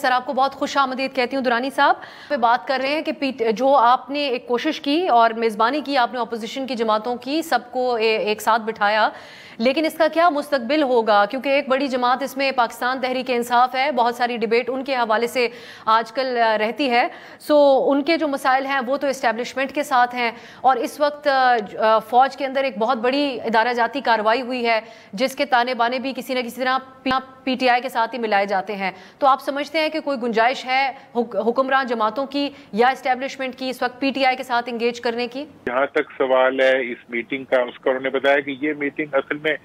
سر آپ کو بہت خوش آمدید کہتی ہوں درانی صاحب پہ بات کر رہے ہیں کہ جو آپ نے ایک کوشش کی اور میزبانی کی آپ نے اپوزیشن کی جماعتوں کی سب کو ایک ساتھ بٹھایا، لیکن اس کا کیا مستقبل ہوگا؟ کیونکہ ایک بڑی جماعت اس میں پاکستان تحریک انصاف ہے، بہت ساری ڈیبیٹ ان کے حوالے سے آج کل رہتی ہے، ان کے جو مسائل ہیں وہ تو اسٹیبلشمنٹ کے ساتھ ہیں، اور اس وقت فوج کے اندر ایک بہت بڑی ادارہ جاتی کارروائی ہوئی ہے جس کے تانے بانے بھی کسی نہ کسی طرح پی ٹی آئی کے ساتھ ہی ملائے جاتے ہیں۔ تو آپ سمجھتے ہیں کہ کوئی گنجائش ہے حکمران جماعتوں کی یا اسٹیبلشمنٹ کی اس وقت پی ٹی آئی کے ساتھ انگیج کرنے کی؟ جہاں تک سوال ہے اس میٹنگ کا، اس کا انہوں نے بتایا کہ یہ میٹنگ اصل میں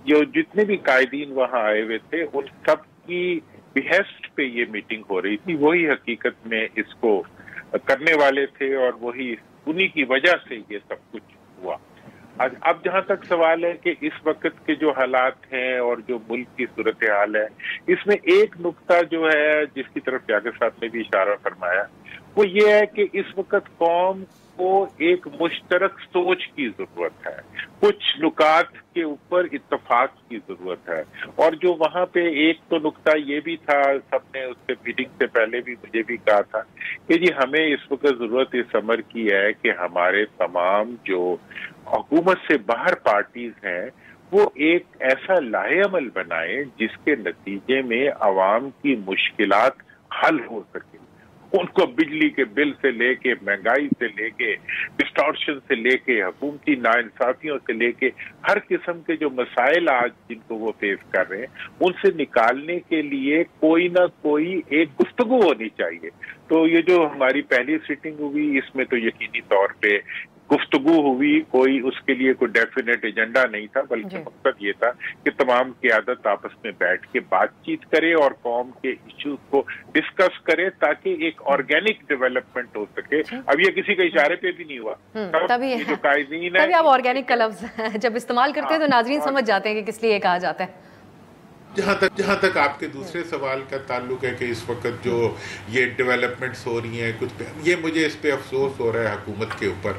جو جتنے بھی قائدین وہاں آئے ہوئے تھے ان سب کی بہشت پہ یہ میٹنگ ہو رہی تھی، وہی حقیقت میں اس کو کرنے والے تھے اور وہی انہی کی وجہ سے یہ سب کچھ ہوا۔ اب جہاں تک سوال ہے کہ اس وقت کے جو حالات ہیں اور جو ملک کی صورتحال ہے، اس میں ایک نقطہ جو ہے جس کی طرف یاگر صاحب نے بھی اشارہ فرمایا وہ یہ ہے کہ اس وقت قوم کو ایک مشترک سوچ کی ضرورت ہے، کچھ نکات کے اوپر اتفاق کی ضرورت ہے، اور جو وہاں پہ ایک تو نقطہ یہ بھی تھا، سب نے اس سے میٹنگ سے پہلے بھی مجھے بھی کہا تھا کہ جی ہمیں اس وقت ضرورت اس امر کی ہے کہ ہمارے تمام جو حکومت سے باہر پارٹیز ہیں وہ ایک ایسا لاہے عمل بنائیں جس کے نتیجے میں عوام کی مشکلات حل ہو سکیں، ان کو بجلی کے بل سے لے کے، مہنگائی سے لے کے، ڈسٹارشن سے لے کے، حکومتی ناانصافیوں سے لے کے ہر قسم کے جو مسائل آج جن کو وہ فیس کر رہے ہیں ان سے نکالنے کے لیے کوئی نہ کوئی ایک گفتگو ہونی چاہیے۔ تو یہ جو ہماری پہلی سیٹنگ ہوئی اس میں تو یقینی طور پہ گفتگو ہوئی، کوئی اس کے لیے کوئی ڈیفینیٹ ایجنڈا نہیں تھا، بلکہ مقصد یہ تھا کہ تمام قیادت آپس میں بیٹھ کے بات چیت کرے اور قوم کے ایشوز کو ڈسکس کرے تاکہ ایک آرگینک ڈیولپمنٹ ہو سکے۔ اب یہ کسی کے اشارے پہ بھی نہیں ہوا، تبھی جو قائدین ہیں، تبھی آپ آرگینک کا لفظ جب استعمال کرتے ہیں تو ناظرین سمجھ جاتے ہیں کہ کس لیے کہا جاتا ہے۔ جہاں تک آپ کے دوسرے سوال کا تعلق ہے کہ اس وقت جو یہ ڈیولپمنٹس ہو رہی ہیں کچھ یہ مجھے اس پہ افسوس ہو رہا ہے حکومت کے اوپر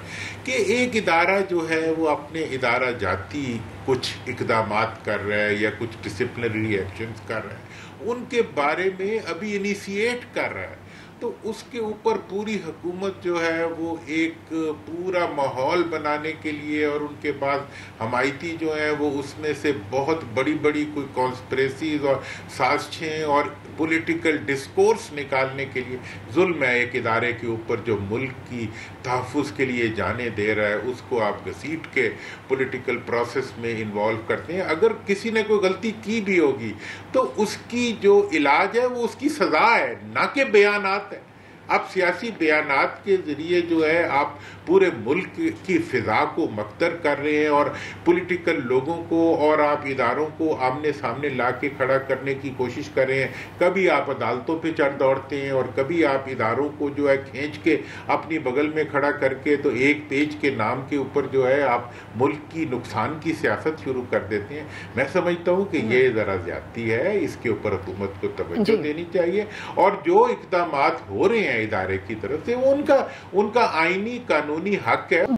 کہ ایک ادارہ جو ہے وہ اپنے ادارہ جاتی کچھ اقدامات کر رہا ہے یا کچھ ڈسپلنری ایکشنز کر رہا ہے، ان کے بارے میں ابھی انیشیٹ کر رہا ہے، تو اس کے اوپر پوری حکومت جو ہے وہ ایک پورا ماحول بنانے کے لیے اور ان کے بعد حمایتی جو ہیں وہ اس میں سے بہت بڑی بڑی کوئی کانسپریسیز اور سازشیں اور پولیٹیکل ڈسکورس نکالنے کے لیے ظلم ہے ایک ادارے کے اوپر جو ملک کی تحفظ کے لیے جانے دے رہا ہے، اس کو آپ گھسیٹ کے پولیٹیکل پروسیس میں انوالو کرتے ہیں۔ اگر کسی نے کوئی غلطی کی بھی ہوگی تو اس کی جو علاج ہے وہ اس کی سزا ہے، نہ کہ بیانات ہے۔ اب سیاسی بیانات کے ذریعے جو ہے آپ پورے ملک کی فضا کو مکدر کر رہے ہیں اور پولیٹیکل لوگوں کو اور آپ اداروں کو آمنے سامنے لا کے کھڑا کرنے کی کوشش کر رہے ہیں۔ کبھی آپ عدالتوں پہ چڑھ دوڑتے ہیں اور کبھی آپ اداروں کو جو ہے کھینچ کے اپنی بغل میں کھڑا کر کے تو ایک پیج کے نام کے اوپر جو ہے آپ ملک کی نقصان کی سیاست شروع کر دیتے ہیں۔ میں سمجھتا ہوں کہ یہ ذرا زیادتی ہے، اس کے اوپر حکومت کو توجہ دینی چاہیے، اور جو اقدامات ہو رہے ہیں ادارے کی طرف سے وہ ان کا آئینی قانونی حق ہے۔